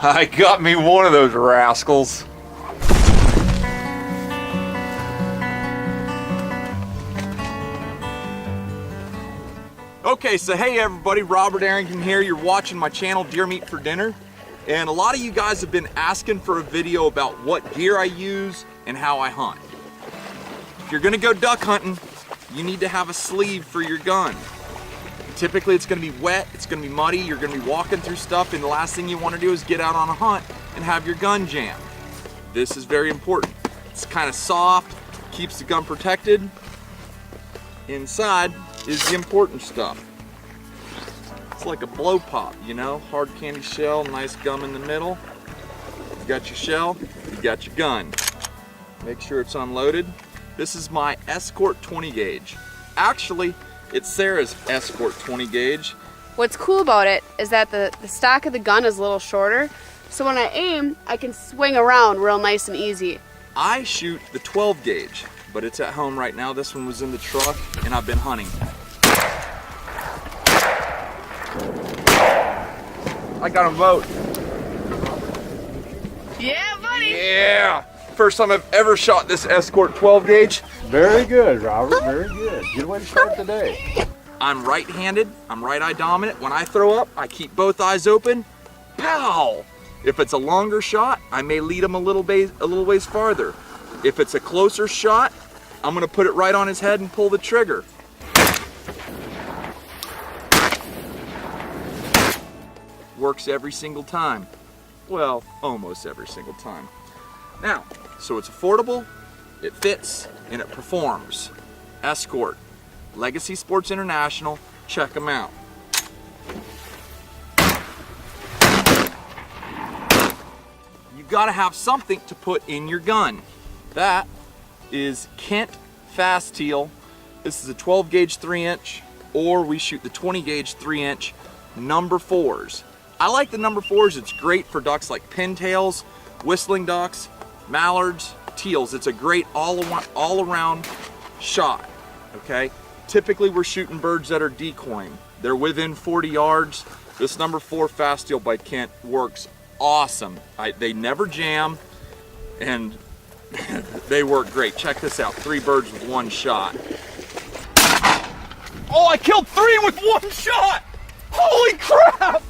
I got me one of those rascals. Okay, so hey everybody, Robert Arrington here. You're watching my channel, Deer Meat for Dinner. And a lot of you guys have been asking for a video about what gear I use and how I hunt. If you're gonna go duck hunting, you need to have a sleeve for your gun. Typically it's gonna be wet, it's gonna be muddy, you're gonna be walking through stuff, and the last thing you wanna do is get out on a hunt and have your gun jammed. This is very important. It's kind of soft, keeps the gun protected. Inside is the important stuff. It's like a blow pop, you know, hard candy shell, nice gum in the middle. You got your shell, you got your gun. Make sure it's unloaded. This is my Escort 20 gauge. Actually, it's Sarah's Escort 20 gauge. What's cool about it is that the stock of the gun is a little shorter, so when I aim, I can swing around real nice and easy. I shoot the 12 gauge, but it's at home right now. This one was in the truck, and I've been hunting. I got a vote. Yeah, buddy. Yeah. First time I've ever shot this Escort 12 gauge. Very good, Robert. Very good. Good way to start the day. I'm right-handed. I'm right-eye dominant. When I throw up, I keep both eyes open. Pow! If it's a longer shot, I may lead him a little ways farther. If it's a closer shot, I'm gonna put it right on his head and pull the trigger. Works every single time. Well, almost every single time. Now, so it's affordable, it fits, and it performs. Escort, Legacy Sports International, check them out. You gotta have something to put in your gun. That is Kent Fast Teal. This is a 12 gauge 3-inch, or we shoot the 20 gauge 3-inch number 4s. I like the number 4s. It's great for ducks like pintails, whistling ducks, mallards, teals. It's a great all around shot, okay? Typically we're shooting birds that are decoying. They're within 40 yards. This number 4 Fast Teal by Kent works awesome. They never jam, and they work great. Check this out, 3 birds with 1 shot. Oh, I killed 3 with 1 shot! Holy crap!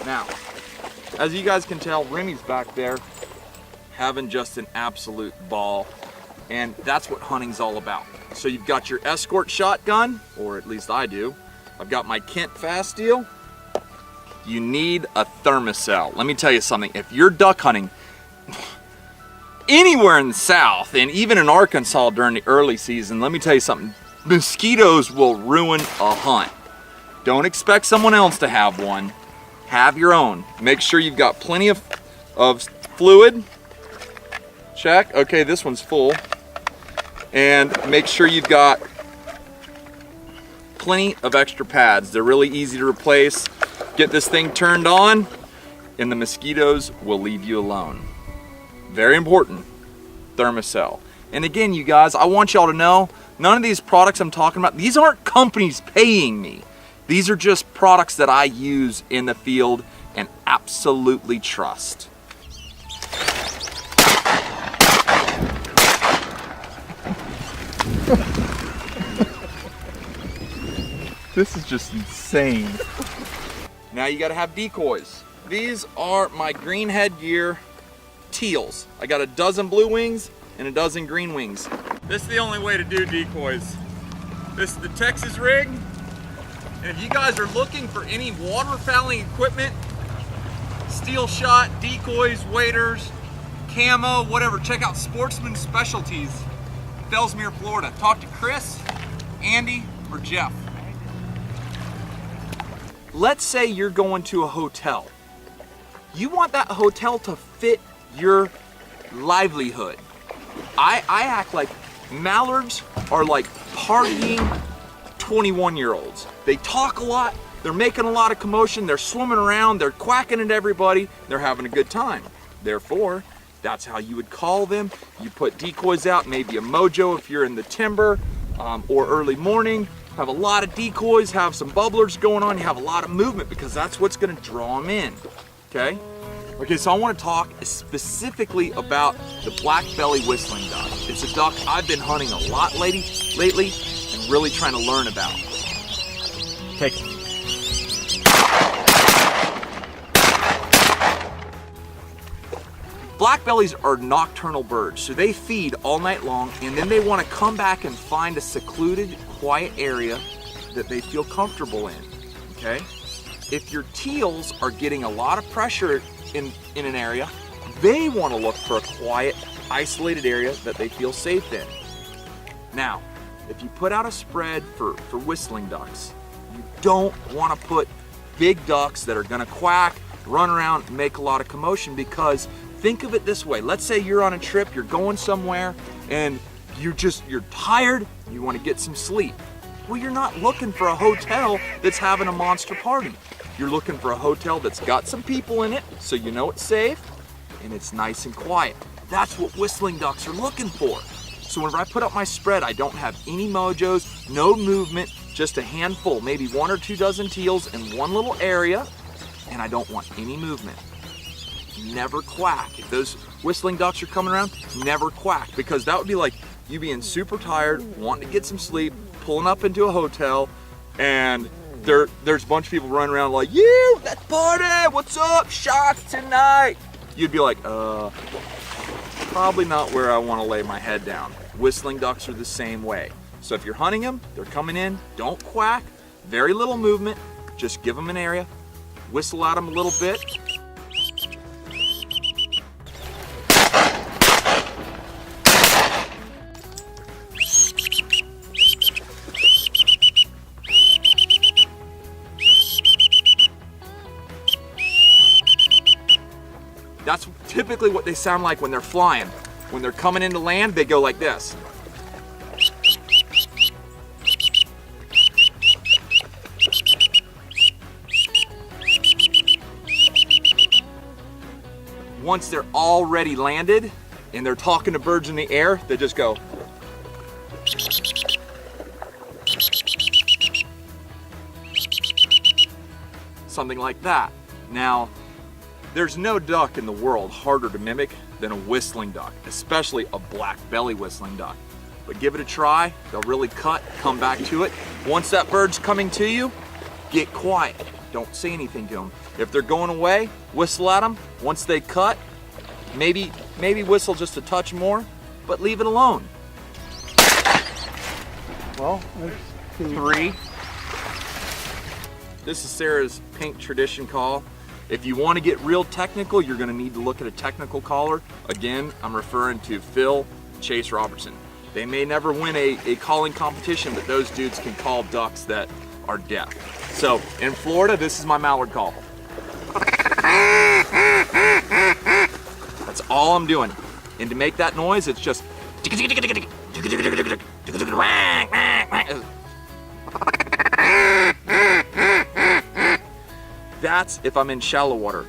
Now, as you guys can tell, Remy's back there having just an absolute ball, and that's what hunting's all about. So you've got your Escort shotgun, or at least I do. I've got my Kent Fast Teal. You need a thermocell. Let me tell you something, if you're duck hunting anywhere in the South, and even in Arkansas during the early season, let me tell you something, mosquitoes will ruin a hunt. Don't expect someone else to have one. Have your own. Make sure you've got plenty of fluid. Check. Okay, this one's full. And make sure you've got plenty of extra pads. They're really easy to replace. Get this thing turned on, and the mosquitoes will leave you alone. Very important. Thermocell. And again, you guys, I want y'all to know, none of these products I'm talking about, these aren't companies paying me. These are just products that I use in the field and absolutely trust. This is just insane. Now you gotta have decoys. These are my green headgear teals. I got a dozen blue wings and a dozen green wings. This is the only way to do decoys. This is the Texas rig. And if you guys are looking for any waterfowling equipment, steel shot, decoys, waders, camo, whatever, check out Sportsman Specialties, Fellsmere, Florida. Talk to Chris, Andy, or Jeff. Let's say you're going to a hotel. You want that hotel to fit your livelihood. I act like mallards are like partying 21-year-olds. They talk a lot, they're making a lot of commotion, they're swimming around, they're quacking at everybody, they're having a good time. Therefore, that's how you would call them. You put decoys out, maybe a mojo if you're in the timber, or early morning, have a lot of decoys, have some bubblers going on, you have a lot of movement because that's what's gonna draw them in, okay? Okay, so I wanna talk specifically about the black belly whistling duck. It's a duck I've been hunting a lot lately and really trying to learn about. Take it. Black bellies are nocturnal birds, so they feed all night long and then they want to come back and find a secluded, quiet area that they feel comfortable in, okay? If your teals are getting a lot of pressure in an area, they want to look for a quiet, isolated area that they feel safe in. Now, if you put out a spread for whistling ducks, you don't want to put big ducks that are going to quack, run around, and make a lot of commotion because think of it this way. Let's say you're on a trip, you're going somewhere, and you're tired, you want to get some sleep. Well, you're not looking for a hotel that's having a monster party. You're looking for a hotel that's got some people in it, so you know it's safe, and it's nice and quiet. That's what whistling ducks are looking for. So whenever I put up my spread, I don't have any mojos, no movement, just a handful, maybe 1 or 2 dozen teals in one little area, and I don't want any movement. Never quack. If those whistling ducks are coming around, never quack, because that would be like you being super tired, wanting to get some sleep, pulling up into a hotel, and there's a bunch of people running around like, you, let's party, what's up, shots tonight. You'd be like, probably not where I want to lay my head down. Whistling ducks are the same way. So if you're hunting them, they're coming in, don't quack, very little movement, just give them an area, whistle at them a little bit. That's typically what they sound like when they're flying. When they're coming into land, they go like this. Once they're already landed and they're talking to birds in the air, they just go. Something like that. Now, there's no duck in the world harder to mimic than a whistling duck, especially a black belly whistling duck. But give it a try, they'll really cut, come back to it. Once that bird's coming to you, get quiet. Don't say anything to them. If they're going away, whistle at them. Once they cut, maybe whistle just a touch more, but leave it alone. Well, that's 3. This is Sarah's pink tradition call. If you want to get real technical, you're going to need to look at a technical caller. Again, I'm referring to Phil, Chase Robertson. They may never win a calling competition, but those dudes can call ducks that are deaf. So in Florida, this is my mallard call. That's all I'm doing. And to make that noise, it's just that's if I'm in shallow water.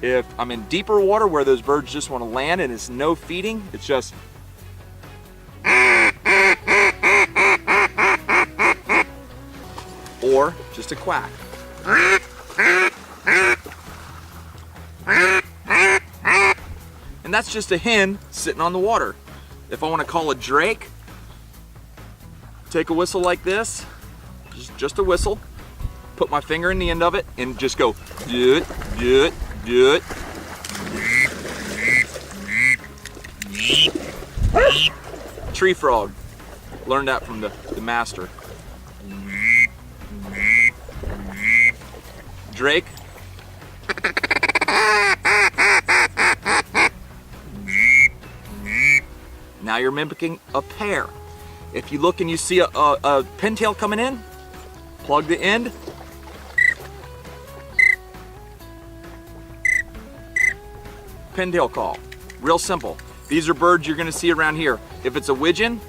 If I'm in deeper water where those birds just want to land and it's no feeding, it's just or just a quack. And that's just a hen sitting on the water. If I want to call a drake, take a whistle like this, just a whistle, put my finger in the end of it and just go do it, do it, do it. Tree frog, learned that from the master. Drake. Now you're mimicking a pair. If you look and you see a pintail coming in, plug the end. Pintail call. Real simple. These are birds you're gonna see around here. If it's a widgeon,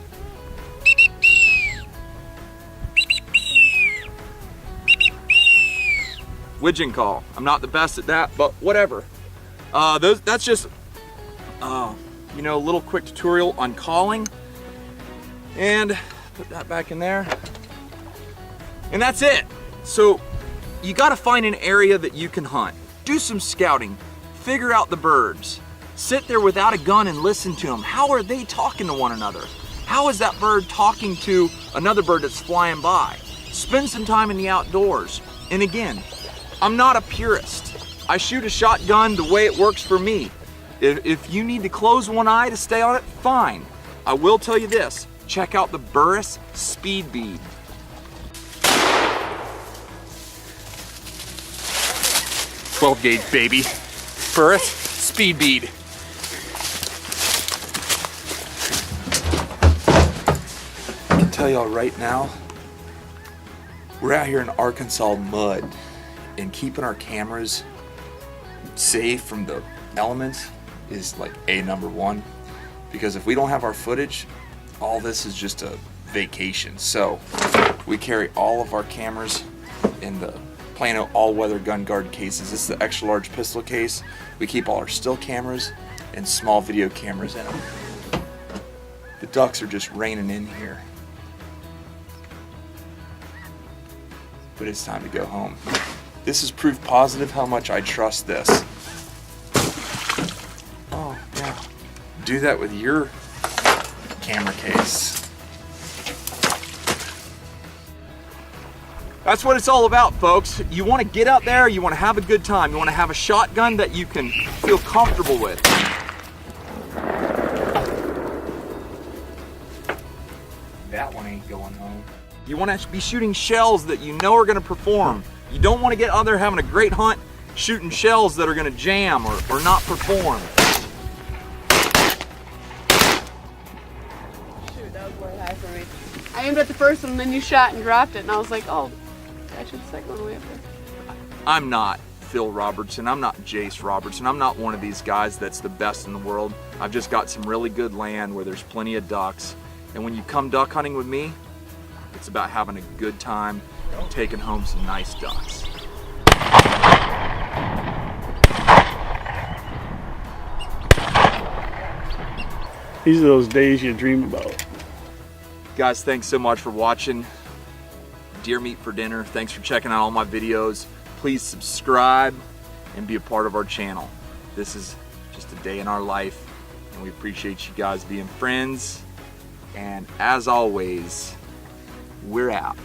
widgeon call. I'm not the best at that, but whatever. That's just you know, a little quick tutorial on calling. And Put that back in there. And that's it. So you gotta find an area that you can hunt. Do some scouting, figure out the birds. Sit there without a gun and listen to them. How are they talking to one another? How is that bird talking to another bird that's flying by? Spend some time in the outdoors. And again, I'm not a purist. I shoot a shotgun the way it works for me. If you need to close one eye to stay on it, fine. I will tell you this, check out the Burris Speed Bead. .12 gauge, baby. Burris Speed Bead. I can tell y'all right now, we're out here in Arkansas mud, and keeping our cameras safe from the elements is like number one, because if we don't have our footage, all this is just a vacation. So we carry all of our cameras in the Plano all-weather gun guard cases. This is the extra large pistol case. We keep all our still cameras and small video cameras in them. The ducks are just raining in here, but it's time to go home. This is proof positive how much I trust this. Oh yeah, do that with your camera case. That's what it's all about, folks. You want to get out there, you want to have a good time, you want to have a shotgun that you can feel comfortable with. That one ain't going home. You want to be shooting shells that you know are going to perform. You don't want to get out there having a great hunt shooting shells that are going to jam or not perform. Shoot, that was way high for me. I aimed at the first one and then you shot and dropped it and I was like, oh, I should the second one way up there. I'm not Phil Robertson, I'm not Jace Robertson, I'm not one of these guys that's the best in the world. I've just got some really good land where there's plenty of ducks. And when you come duck hunting with me, it's about having a good time and taking home some nice ducks. These are those days you dream about. Guys, thanks so much for watching Deer Meat for Dinner. Thanks for checking out all my videos. Please subscribe and be a part of our channel. This is just a day in our life, and we appreciate you guys being friends. And as always, we're out.